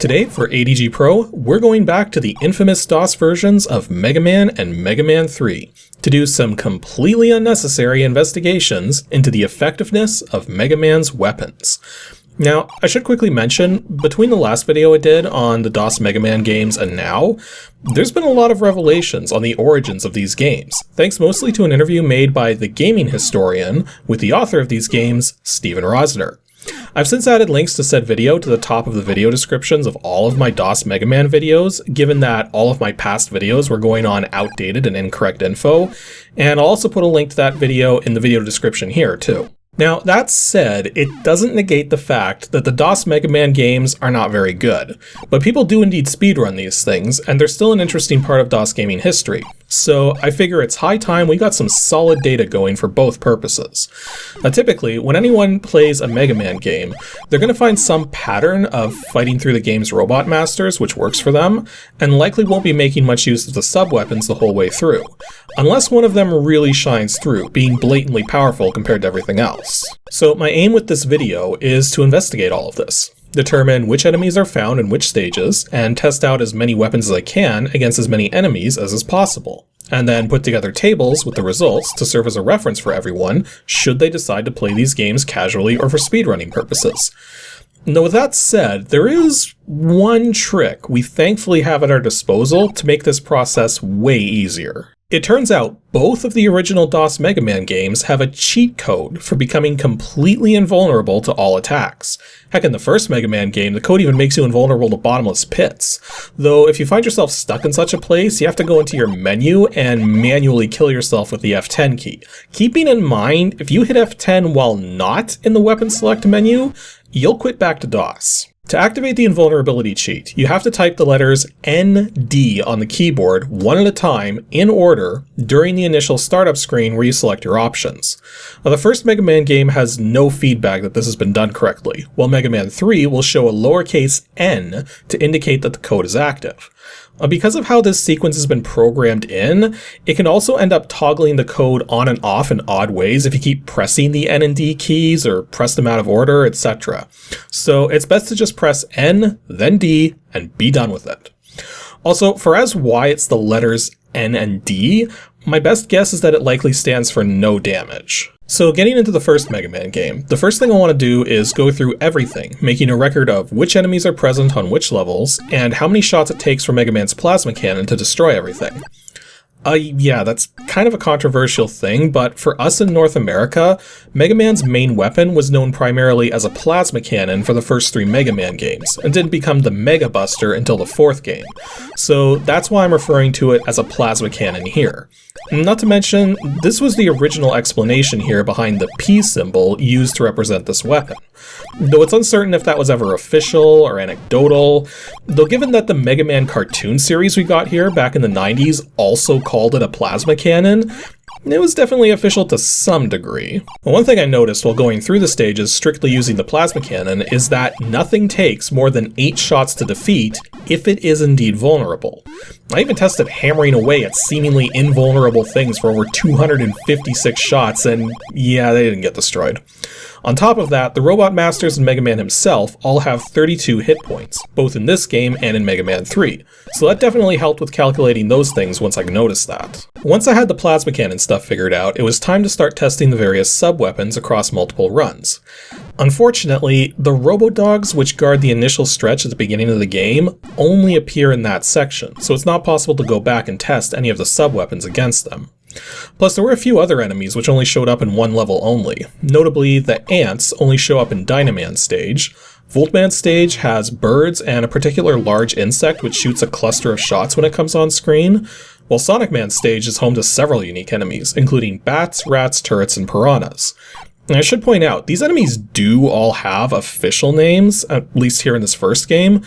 Today for ADG Pro, we're going back to the infamous DOS versions of Mega Man and Mega Man 3 to do some completely unnecessary investigations into the effectiveness of Mega Man's weapons. Now, I should quickly mention, between the last video I did on the DOS Mega Man games and now, there's been a lot of revelations on the origins of these games, thanks mostly to an interview made by the gaming historian with the author of these games, Steven Rosner. I've since added links to said video to the top of the video descriptions of all of my DOS Mega Man videos, given that all of my past videos were going on outdated and incorrect info, and I'll also put a link to that video in the video description here too. Now, that said, it doesn't negate the fact that the DOS Mega Man games are not very good, but people do indeed speedrun these things, and they're still an interesting part of DOS gaming history. So I figure it's high time we got some solid data going for both purposes. Now, typically, when anyone plays a Mega Man game, they're going to find some pattern of fighting through the game's robot masters, which works for them, and likely won't be making much use of the sub-weapons the whole way through, unless one of them really shines through, being blatantly powerful compared to everything else. So my aim with this video is to investigate all of this, determine which enemies are found in which stages, and test out as many weapons as I can against as many enemies as is possible, and then put together tables with the results to serve as a reference for everyone should they decide to play these games casually or for speedrunning purposes. Now, with that said, there is one trick we thankfully have at our disposal to make this process way easier. It turns out both of the original DOS Mega Man games have a cheat code for becoming completely invulnerable to all attacks. Heck, in the first Mega Man game, the code even makes you invulnerable to bottomless pits. Though if you find yourself stuck in such a place, you have to go into your menu and manually kill yourself with the F10 key. Keeping in mind, if you hit F10 while not in the weapon select menu, you'll quit back to DOS. To activate the invulnerability cheat, you have to type the letters ND on the keyboard one at a time in order during the initial startup screen where you select your options. Now, the first Mega Man game has no feedback that this has been done correctly, while Mega Man 3 will show a lowercase n to indicate that the code is active. Because of how this sequence has been programmed in, it can also end up toggling the code on and off in odd ways if you keep pressing the N and D keys or press them out of order, etc. So it's best to just press N, then D, and be done with it. Also, for as why it's the letters N and D, my best guess is that it likely stands for no damage. So getting into the first Mega Man game, the first thing I want to do is go through everything, making a record of which enemies are present on which levels, and how many shots it takes for Mega Man's plasma cannon to destroy everything. Yeah, that's kind of a controversial thing, but for us in North America, Mega Man's main weapon was known primarily as a plasma cannon for the first 3 Mega Man games, and didn't become the Mega Buster until the 4th game. So that's why I'm referring to it as a plasma cannon here. Not to mention, this was the original explanation here behind the P symbol used to represent this weapon. Though it's uncertain if that was ever official or anecdotal, though given that the Mega Man cartoon series we got here back in the 90s also called it a plasma cannon, it was definitely official to some degree. One thing I noticed while going through the stages strictly using the plasma cannon is that nothing takes more than 8 shots to defeat if it is indeed vulnerable. I even tested hammering away at seemingly invulnerable things for over 256 shots, and yeah, they didn't get destroyed. On top of that, the Robot Masters and Mega Man himself all have 32 hit points, both in this game and in Mega Man 3, so that definitely helped with calculating those things once I noticed that. Once I had the plasma cannon stuff figured out, it was time to start testing the various sub-weapons across multiple runs. Unfortunately, the Robo-Dogs which guard the initial stretch at the beginning of the game only appear in that section, so it's not possible to go back and test any of the sub-weapons against them. Plus, there were a few other enemies which only showed up in one level only. Notably, the ants only show up in Dynaman stage. Voltman stage has birds and a particular large insect which shoots a cluster of shots when it comes on screen, while Sonic Man stage is home to several unique enemies, including bats, rats, turrets, and piranhas. And I should point out, these enemies do all have official names, at least here in this first game,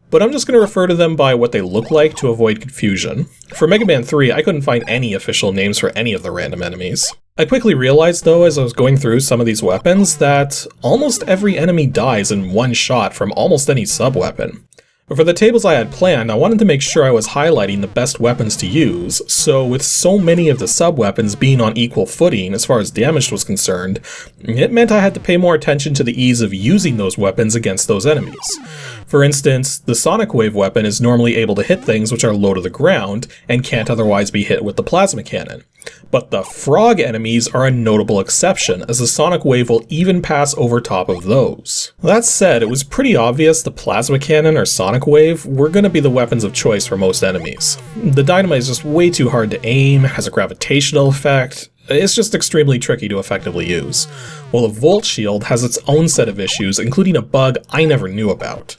but I'm just going to refer to them by what they look like to avoid confusion. For Mega Man 3, I couldn't find any official names for any of the random enemies. I quickly realized, though, as I was going through some of these weapons, that almost every enemy dies in one shot from almost any sub-weapon. But for the tables I had planned, I wanted to make sure I was highlighting the best weapons to use, so with so many of the sub-weapons being on equal footing as far as damage was concerned, it meant I had to pay more attention to the ease of using those weapons against those enemies. For instance, the sonic wave weapon is normally able to hit things which are low to the ground and can't otherwise be hit with the plasma cannon. But the frog enemies are a notable exception, as the sonic wave will even pass over top of those. That said, it was pretty obvious the plasma cannon or sonic wave were going to be the weapons of choice for most enemies. The dynamite is just way too hard to aim, has a gravitational effect. It's just extremely tricky to effectively use, while the Volt Shield has its own set of issues, including a bug I never knew about.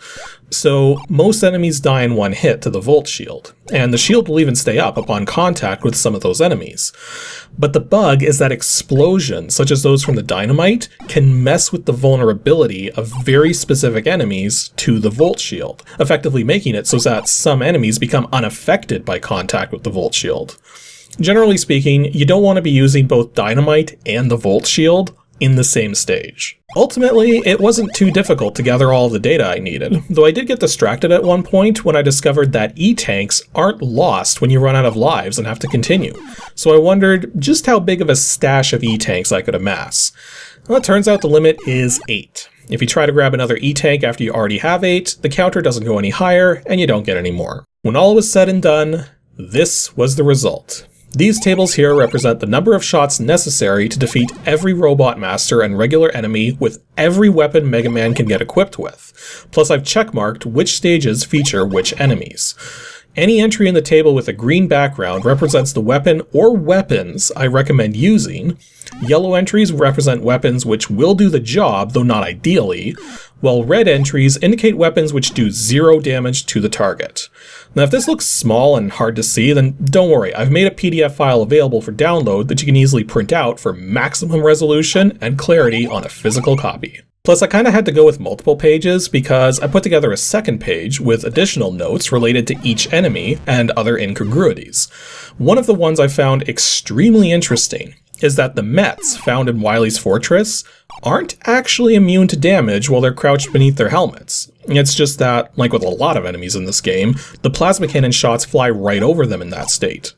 So most enemies die in one hit to the Volt Shield, and the shield will even stay up upon contact with some of those enemies. But the bug is that explosions, such as those from the dynamite, can mess with the vulnerability of very specific enemies to the Volt Shield, effectively making it so that some enemies become unaffected by contact with the Volt Shield. Generally speaking, you don't want to be using both dynamite and the Volt Shield in the same stage. Ultimately, it wasn't too difficult to gather all the data I needed, though I did get distracted at one point when I discovered that E-tanks aren't lost when you run out of lives and have to continue. So I wondered just how big of a stash of E-tanks I could amass. Well, it turns out the limit is 8. If you try to grab another E-tank after you already have 8, the counter doesn't go any higher and you don't get any more. When all was said and done, this was the result. These tables here represent the number of shots necessary to defeat every robot master and regular enemy with every weapon Mega Man can get equipped with. Plus I've checkmarked which stages feature which enemies. Any entry in the table with a green background represents the weapon or weapons I recommend using. Yellow entries represent weapons which will do the job, though not ideally, while red entries indicate weapons which do 0 damage to the target. Now if this looks small and hard to see, then don't worry, I've made a PDF file available for download that you can easily print out for maximum resolution and clarity on a physical copy. Plus I kinda had to go with multiple pages because I put together a second page with additional notes related to each enemy and other incongruities. One of the ones I found extremely interesting is that the Mets found in Wily's Fortress aren't actually immune to damage while they're crouched beneath their helmets. It's just that, like with a lot of enemies in this game, the plasma cannon shots fly right over them in that state.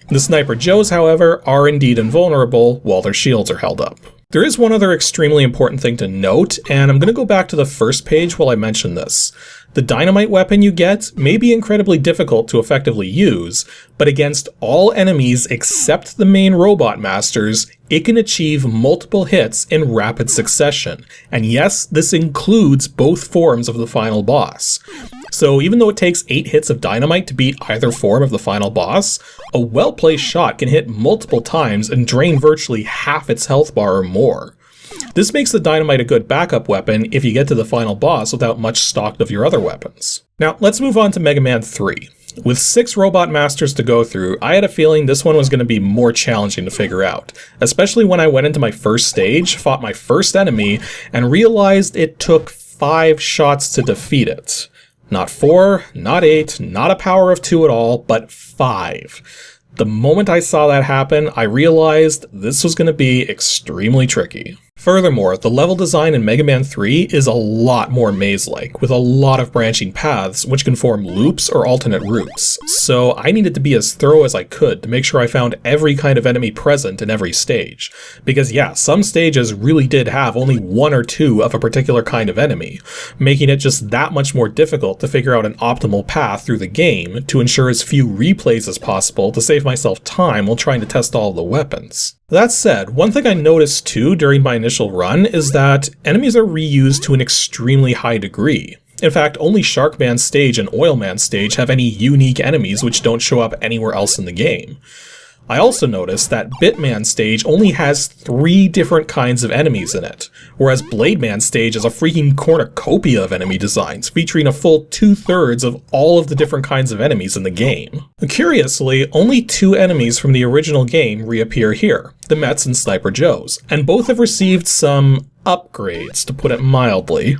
The Sniper Joes, however, are indeed invulnerable while their shields are held up. There is one other extremely important thing to note, and I'm going to go back to the first page while I mention this. The dynamite weapon you get may be incredibly difficult to effectively use, but against all enemies except the main robot masters, it can achieve multiple hits in rapid succession. And yes, this includes both forms of the final boss. So even though it takes 8 hits of dynamite to beat either form of the final boss, a well-placed shot can hit multiple times and drain virtually half its health bar or more. This makes the dynamite a good backup weapon if you get to the final boss without much stock of your other weapons. Now let's move on to Mega Man 3. With 6 robot masters to go through, I had a feeling this one was going to be more challenging to figure out, especially when I went into my first stage, fought my first enemy, and realized it took 5 shots to defeat it. Not 4, not 8, not a power of 2 at all, but 5. The moment I saw that happen, I realized this was going to be extremely tricky. Furthermore, the level design in Mega Man 3 is a lot more maze-like, with a lot of branching paths which can form loops or alternate routes. So I needed to be as thorough as I could to make sure I found every kind of enemy present in every stage. Because yeah, some stages really did have only 1 or 2 of a particular kind of enemy, making it just that much more difficult to figure out an optimal path through the game to ensure as few replays as possible to save myself time while trying to test all the weapons. That said, one thing I noticed too during my initial run is that enemies are reused to an extremely high degree. In fact, only Sharkman stage and Oilman stage have any unique enemies which don't show up anywhere else in the game. I also noticed that Bitman stage only has 3 different kinds of enemies in it, whereas Blademan stage is a freaking cornucopia of enemy designs, featuring a full 2/3 of all of the different kinds of enemies in the game. Curiously, only 2 enemies from the original game reappear here, the Mets and Sniper Joes, and both have received some upgrades, to put it mildly.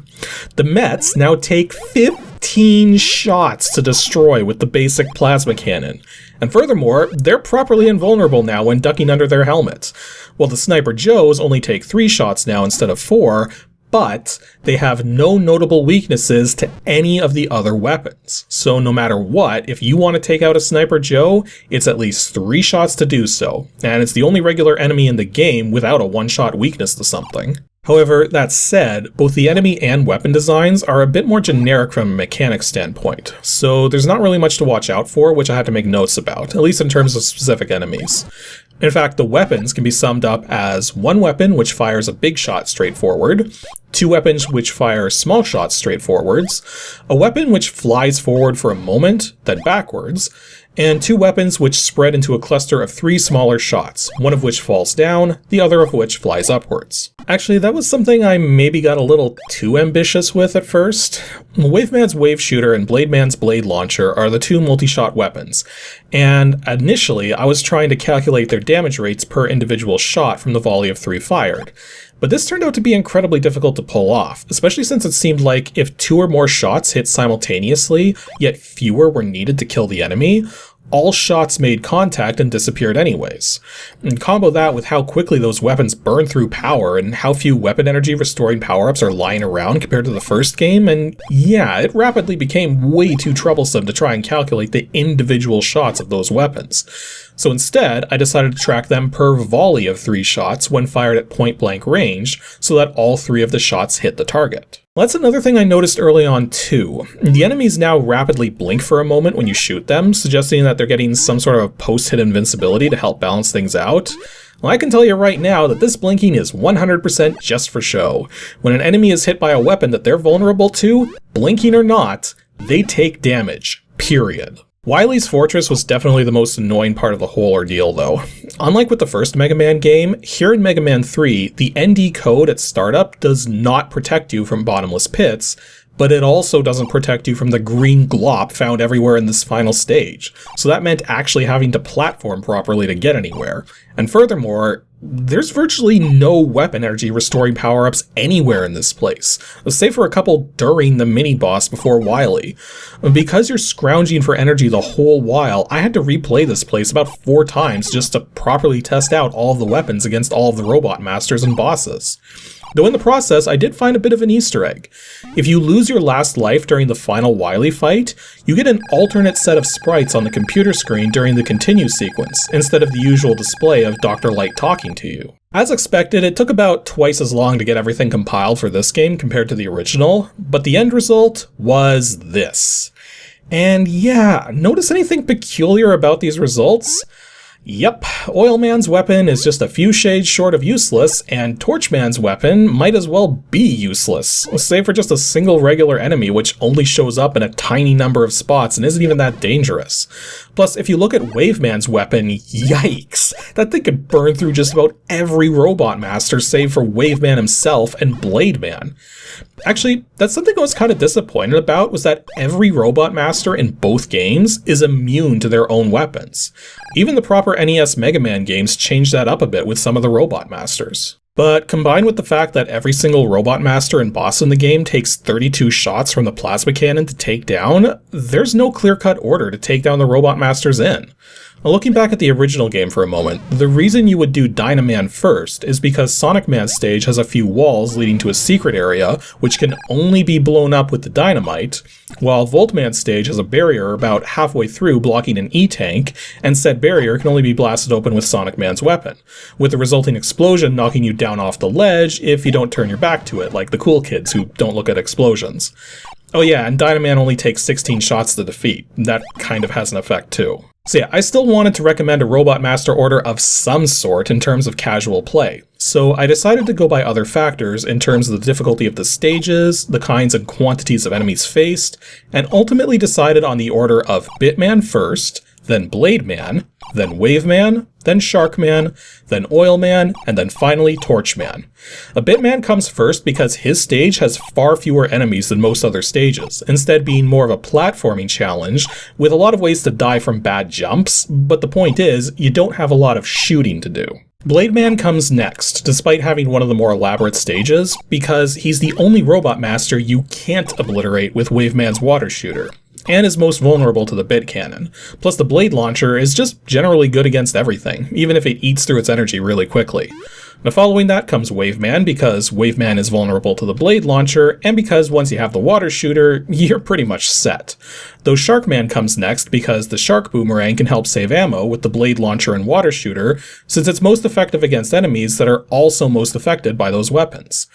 The Mets now take 15 shots to destroy with the basic plasma cannon. And furthermore, they're properly invulnerable now when ducking under their helmets, while the Sniper Joes only take 3 shots now instead of 4, but they have no notable weaknesses to any of the other weapons. So no matter what, if you want to take out a Sniper Joe, it's at least 3 shots to do so, and it's the only regular enemy in the game without a 1-shot weakness to something. However, that said, both the enemy and weapon designs are a bit more generic from a mechanics standpoint, so there's not really much to watch out for, which I had to make notes about, at least in terms of specific enemies. In fact, the weapons can be summed up as one weapon which fires a big shot straight forward, two weapons which fire small shots straight forwards, a weapon which flies forward for a moment, then backwards, and two weapons which spread into a cluster of three smaller shots, one of which falls down, the other of which flies upwards. Actually, that was something I maybe got a little too ambitious with at first. Waveman's Wave Shooter and Blademan's Blade Launcher are the two multi-shot weapons, and initially I was trying to calculate their damage rates per individual shot from the volley of 3 fired. But this turned out to be incredibly difficult to pull off, especially since it seemed like if 2 or more shots hit simultaneously, yet fewer were needed to kill the enemy, all shots made contact and disappeared anyways. And combo that with how quickly those weapons burn through power and how few weapon energy restoring power-ups are lying around compared to the first game, and yeah, it rapidly became way too troublesome to try and calculate the individual shots of those weapons. So instead, I decided to track them per volley of 3 shots when fired at point-blank range, so that all 3 of the shots hit the target. Well, that's another thing I noticed early on too. The enemies now rapidly blink for a moment when you shoot them, suggesting that they're getting some sort of post-hit invincibility to help balance things out. Well, I can tell you right now that this blinking is 100% just for show. When an enemy is hit by a weapon that they're vulnerable to, blinking or not, they take damage. Period. Wily's Fortress was definitely the most annoying part of the whole ordeal though. Unlike with the first Mega Man game, here in Mega Man 3, the ND code at startup does not protect you from bottomless pits, but it also doesn't protect you from the green glop found everywhere in this final stage. So that meant actually having to platform properly to get anywhere. And furthermore, there's virtually no weapon energy restoring power-ups anywhere in this place, save for a couple during the mini-boss before Wily. Because you're scrounging for energy the whole while, I had to replay this place about 4 times just to properly test out all of the weapons against all of the robot masters and bosses. Though in the process, I did find a bit of an Easter egg. If you lose your last life during the final Wily fight, you get an alternate set of sprites on the computer screen during the continue sequence, instead of the usual display of Dr. Light talking to you. As expected, it took about twice as long to get everything compiled for this game compared to the original, but the end result was this. And yeah, notice anything peculiar about these results? Yep, Oilman's weapon is just a few shades short of useless, and Torchman's weapon might as well be useless, save for just a single regular enemy which only shows up in a tiny number of spots and isn't even that dangerous. Plus, if you look at Waveman's weapon, yikes, that thing could burn through just about every robot master save for Waveman himself and Blademan. Actually, that's something I was kind of disappointed about, was that every robot master in both games is immune to their own weapons. Even the proper NES Mega Man games changed that up a bit with some of the robot masters. But combined with the fact that every single robot master and boss in the game takes 32 shots from the plasma cannon to take down, there's no clear-cut order to take down the robot masters in. Now, looking back at the original game for a moment, the reason you would do Dynaman first is because Sonic Man's stage has a few walls leading to a secret area, which can only be blown up with the dynamite, while Voltman's stage has a barrier about halfway through blocking an E-tank, and said barrier can only be blasted open with Sonic Man's weapon, with the resulting explosion knocking you down off the ledge if you don't turn your back to it, like the cool kids who don't look at explosions. Oh yeah, and Dynaman only takes 16 shots to defeat. That kind of has an effect too. So yeah, I still wanted to recommend a Robot Master order of some sort in terms of casual play. So I decided to go by other factors in terms of the difficulty of the stages, the kinds and quantities of enemies faced, and ultimately decided on the order of Bitman first, then Blademan, then Waveman, then Sharkman, then Oilman, and then finally Torchman. A Bitman comes first because his stage has far fewer enemies than most other stages, instead being more of a platforming challenge with a lot of ways to die from bad jumps, but the point is, you don't have a lot of shooting to do. Blademan comes next, despite having one of the more elaborate stages, because he's the only robot master you can't obliterate with Waveman's water shooter, and is most vulnerable to the bit cannon. Plus the blade launcher is just generally good against everything, even if it eats through its energy really quickly. Now following that comes Waveman, because Waveman is vulnerable to the blade launcher, and because once you have the water shooter, you're pretty much set. Though Sharkman comes next because the Shark Boomerang can help save ammo with the blade launcher and water shooter, since it's most effective against enemies that are also most affected by those weapons.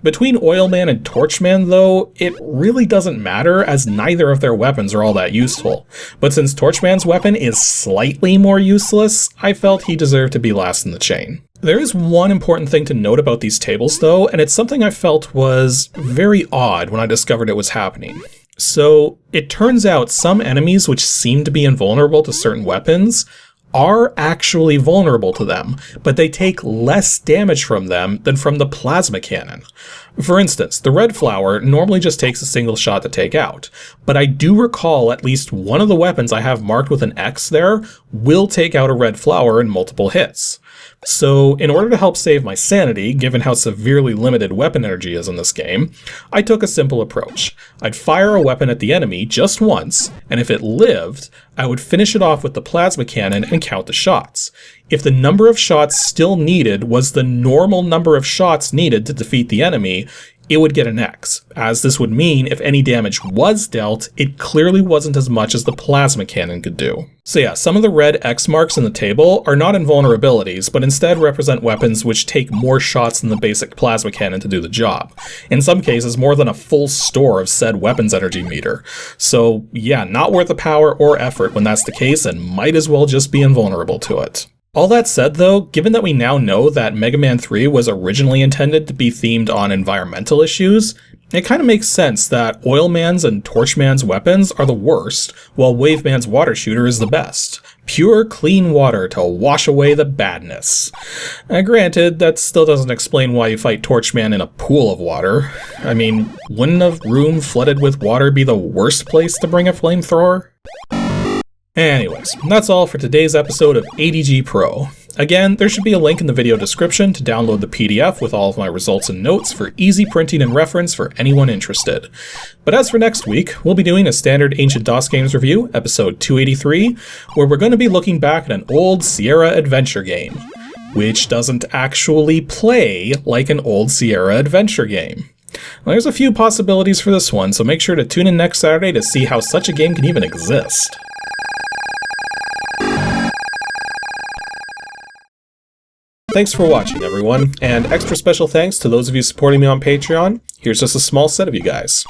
Between Oilman and Torchman though, it really doesn't matter as neither of their weapons are all that useful. But since Torchman's weapon is slightly more useless, I felt he deserved to be last in the chain. There is one important thing to note about these tables though, and it's something I felt was very odd when I discovered it was happening. So, it turns out some enemies which seem to be invulnerable to certain weapons are actually vulnerable to them, but they take less damage from them than from the plasma cannon. For instance, the red flower normally just takes a single shot to take out, but I do recall at least one of the weapons I have marked with an X there will take out a red flower in multiple hits. So, in order to help save my sanity, given how severely limited weapon energy is in this game, I took a simple approach. I'd fire a weapon at the enemy just once, and if it lived, I would finish it off with the plasma cannon and count the shots. If the number of shots still needed was the normal number of shots needed to defeat the enemy, it would get an X, as this would mean if any damage was dealt, it clearly wasn't as much as the plasma cannon could do. So yeah, some of the red X marks in the table are not invulnerabilities, but instead represent weapons which take more shots than the basic plasma cannon to do the job. In some cases, more than a full store of said weapons energy meter. So yeah, not worth the power or effort when that's the case, and might as well just be invulnerable to it. All that said though, given that we now know that Mega Man 3 was originally intended to be themed on environmental issues, it kind of makes sense that Oilman's and Torchman's weapons are the worst, while Waveman's water shooter is the best. Pure, clean water to wash away the badness. Granted, that still doesn't explain why you fight Torchman in a pool of water. I mean, wouldn't a room flooded with water be the worst place to bring a flamethrower? Anyways, that's all for today's episode of ADG Pro. Again, there should be a link in the video description to download the PDF with all of my results and notes for easy printing and reference for anyone interested. But as for next week, we'll be doing a standard Ancient DOS Games review, episode 283, where we're going to be looking back at an old Sierra adventure game, which doesn't actually play like an old Sierra adventure game. Well, there's a few possibilities for this one, so make sure to tune in next Saturday to see how such a game can even exist. Thanks for watching, everyone, and extra special thanks to those of you supporting me on Patreon. Here's just a small set of you guys.